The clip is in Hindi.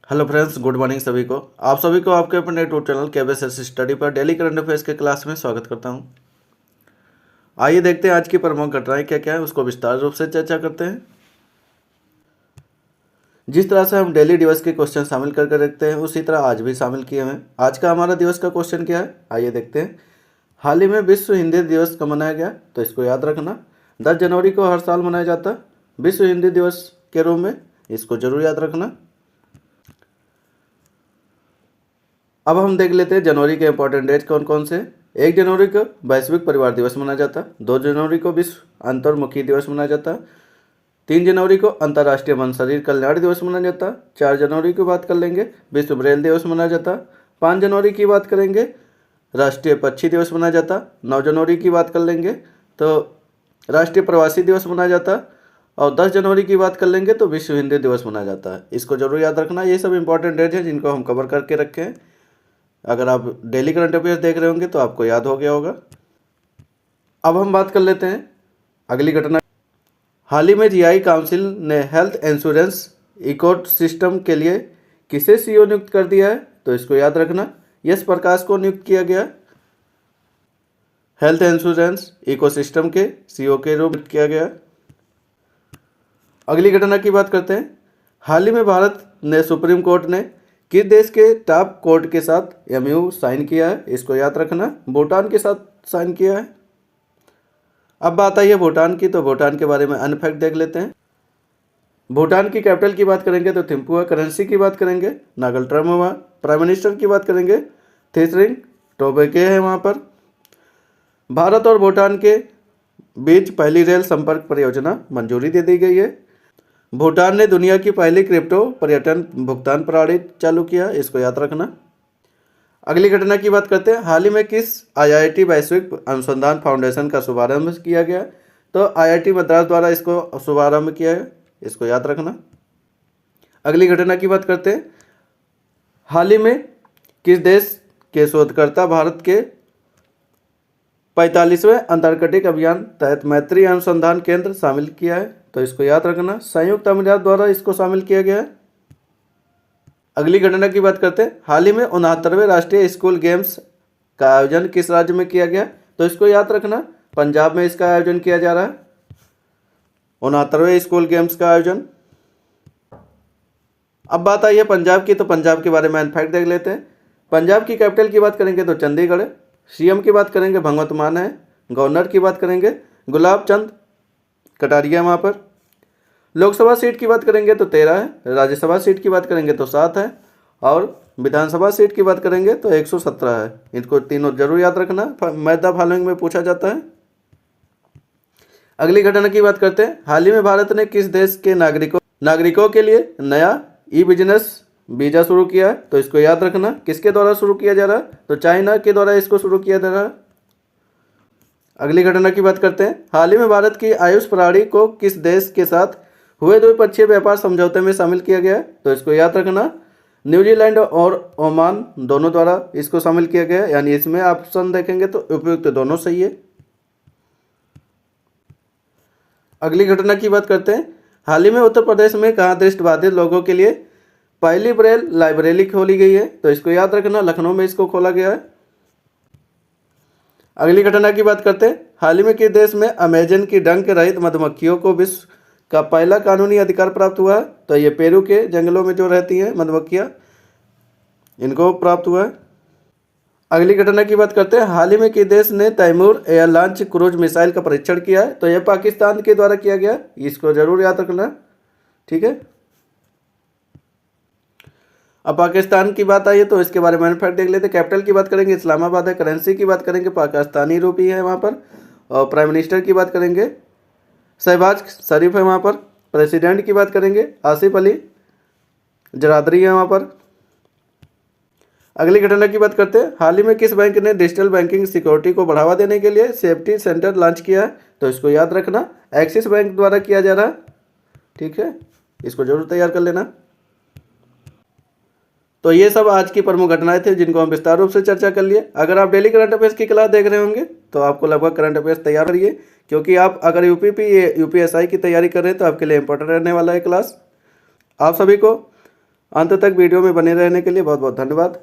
हेलो फ्रेंड्स, गुड मॉर्निंग सभी को। आप सभी को आपके अपने यूट्यूब चैनल केबीएस स्टडी पर डेली करंट अफेयर्स के क्लास में स्वागत करता हूं। आइए देखते हैं आज की प्रमुख घटनाएं क्या क्या है, उसको विस्तार रूप से चर्चा करते हैं। जिस तरह से हम डेली दिवस के क्वेश्चन शामिल करके रखते हैं, उसी तरह आज भी शामिल किए हैं। आज का हमारा दिवस का क्वेश्चन क्या है, आइए देखते हैं। हाल ही में विश्व हिंदी दिवस कब मनाया गया, तो इसको याद रखना। 10 जनवरी को हर साल मनाया जाता है विश्व हिंदी दिवस के रूप में, इसको जरूर याद रखना। अब हम देख लेते हैं जनवरी के इंपॉर्टेंट डेट कौन कौन से। 1 जनवरी को वैश्विक परिवार दिवस मनाया जाता है। 2 जनवरी को विश्व अंतर्मुखी दिवस मनाया जाता है। 3 जनवरी को अंतर्राष्ट्रीय वन शरीर कल्याण दिवस मनाया जाता है। 4 जनवरी की बात कर लेंगे, विश्व ब्रेल दिवस मनाया जाता है। 5 जनवरी की बात करेंगे, राष्ट्रीय पक्षी दिवस मनाया जाता है। 9 जनवरी की बात कर लेंगे तो राष्ट्रीय प्रवासी दिवस मनाया जाता है। और 10 जनवरी की बात कर लेंगे तो विश्व हिंदी दिवस मनाया जाता है। इसको जरूर याद रखना। ये सब इंपॉर्टेंट डेट हैं जिनको हम कवर करके रखे हैं। अगर आप डेली करंट अफेयर्स देख रहे होंगे तो आपको याद हो गया होगा। अब हम बात कर लेते हैं अगली घटना। हाल ही में जीआई काउंसिल ने हेल्थ इंश्योरेंस इकोसिस्टम के लिए किसे सीईओ नियुक्त कर दिया है, तो इसको याद रखना। यश प्रकाश को नियुक्त किया गया हेल्थ इंश्योरेंस इकोसिस्टम के सीईओ के रूप में किया गया। अगली घटना की बात करते हैं। हाल ही में भारत ने सुप्रीम कोर्ट ने किस देश के टॉप कोर्ट के साथ एमयू साइन किया है, इसको याद रखना। भूटान के साथ साइन किया है। अब बात आई है भूटान की, तो भूटान के बारे में अन्य फैक्ट देख लेते हैं। भूटान की कैपिटल की बात करेंगे तो थिम्पू है। करेंसी की बात करेंगे नागलट्रम। प्राइम मिनिस्टर की बात करेंगे थेसरिंग टोबेके है वहाँ पर। भारत और भूटान के बीच पहली रेल संपर्क परियोजना मंजूरी दे दी गई है। भूटान ने दुनिया की पहली क्रिप्टो पर्यटन भुगतान प्रणाली चालू किया, इसको याद रखना। अगली घटना की बात करते हैं। हाल ही में किस आईआईटी वैश्विक अनुसंधान फाउंडेशन का शुभारंभ किया गया, तो आईआईटी मद्रास द्वारा इसको शुभारंभ किया है, इसको याद रखना। अगली घटना की बात करते हैं। हाल ही में किस देश के शोधकर्ता भारत के 45वें अंटार्कटिक अभियान तहत मैत्री अनुसंधान केंद्र शामिल किया है, तो इसको याद रखना। संयुक्त अमीरात द्वारा इसको शामिल किया गया है। अगली घटना की बात करते हैं। हाल ही में 69वें राष्ट्रीय स्कूल गेम्स का आयोजन किस राज्य में किया गया, तो इसको याद रखना। पंजाब में इसका आयोजन किया जा रहा है, 69वें स्कूल गेम्स का आयोजन। अब बात आई है पंजाब की, तो पंजाब के बारे में फैक्ट देख लेते हैं। पंजाब की कैपिटल की बात करेंगे तो चंडीगढ़ है। सीएम की बात करेंगे भगवंत मान है। गवर्नर की बात करेंगे गुलाब चंद कटारिया वहाँ पर। लोकसभा सीट की बात करेंगे तो 13 है। राज्यसभा सीट की बात करेंगे तो 7 है। और विधानसभा सीट की बात करेंगे तो 117 है। इनको तीनों जरूर याद रखना, मैच द फॉलोइंग में पूछा जाता है। अगली घटना की बात करते हैं। हाल ही में भारत ने किस देश के नागरिकों के लिए नया ई बिजनेस वीजा शुरू किया है, तो इसको याद रखना। किसके द्वारा शुरू किया जा रहा है, तो चाइना के द्वारा इसको शुरू किया जा रहा है। अगली घटना की बात करते हैं। हाल ही में भारत की आयुष प्रणाली को किस देश के साथ हुए द्विपक्षीय व्यापार समझौते में शामिल किया गया है, तो इसको याद रखना। न्यूजीलैंड और ओमान दोनों द्वारा इसको शामिल किया गया है, यानी इसमें ऑप्शन देखेंगे तो उपयुक्त दोनों सही है। अगली घटना की बात करते हैं। हाल ही में उत्तर प्रदेश में कहाँ दृष्टिबाधित लोगों के लिए पहली ब्रेल लाइब्रेरी खोली गई है, तो इसको याद रखना। लखनऊ में इसको खोला गया है। अगली घटना की बात करते हैं। हाल ही में किस देश में अमेजन की डंक रहित मधुमक्खियों को विश्व का पहला कानूनी अधिकार प्राप्त हुआ है, तो ये पेरू के जंगलों में जो रहती हैं मधुमक्खियाँ, इनको प्राप्त हुआ है। अगली घटना की बात करते हैं। हाल ही में किस देश ने Taimoor air launch cruise missile का परीक्षण किया है, तो यह पाकिस्तान के द्वारा किया गया, इसको जरूर याद रखना, ठीक है। अब पाकिस्तान की बात आई है तो इसके बारे में फैक्ट देख लेते हैं। कैपिटल की बात करेंगे इस्लामाबाद है। करेंसी की बात करेंगे पाकिस्तानी रुपी है वहाँ पर। और प्राइम मिनिस्टर की बात करेंगे शहबाज शरीफ है वहाँ पर। प्रेसिडेंट की बात करेंगे आसिफ अली जरादरी है वहाँ पर। अगली घटना की बात करते हैं। हाल ही में किस बैंक ने डिजिटल बैंकिंग सिक्योरिटी को बढ़ावा देने के लिए सेफ्टी सेंटर लॉन्च किया है, तो इसको याद रखना। एक्सिस बैंक द्वारा किया जा रहा है, ठीक है, इसको जरूर तैयार कर लेना। तो ये सब आज की प्रमुख घटनाएं थे जिनको हम विस्तार रूप से चर्चा कर लिए। अगर आप डेली करंट अफेयर्स की क्लास देख रहे होंगे तो आपको लगभग करंट अफेयर्स तैयार करिए, क्योंकि आप अगर यूपीएसआई की तैयारी कर रहे हैं तो आपके लिए इंपॉर्टेंट रहने वाला है क्लास। आप सभी को अंत तक वीडियो में बने रहने के लिए बहुत बहुत धन्यवाद।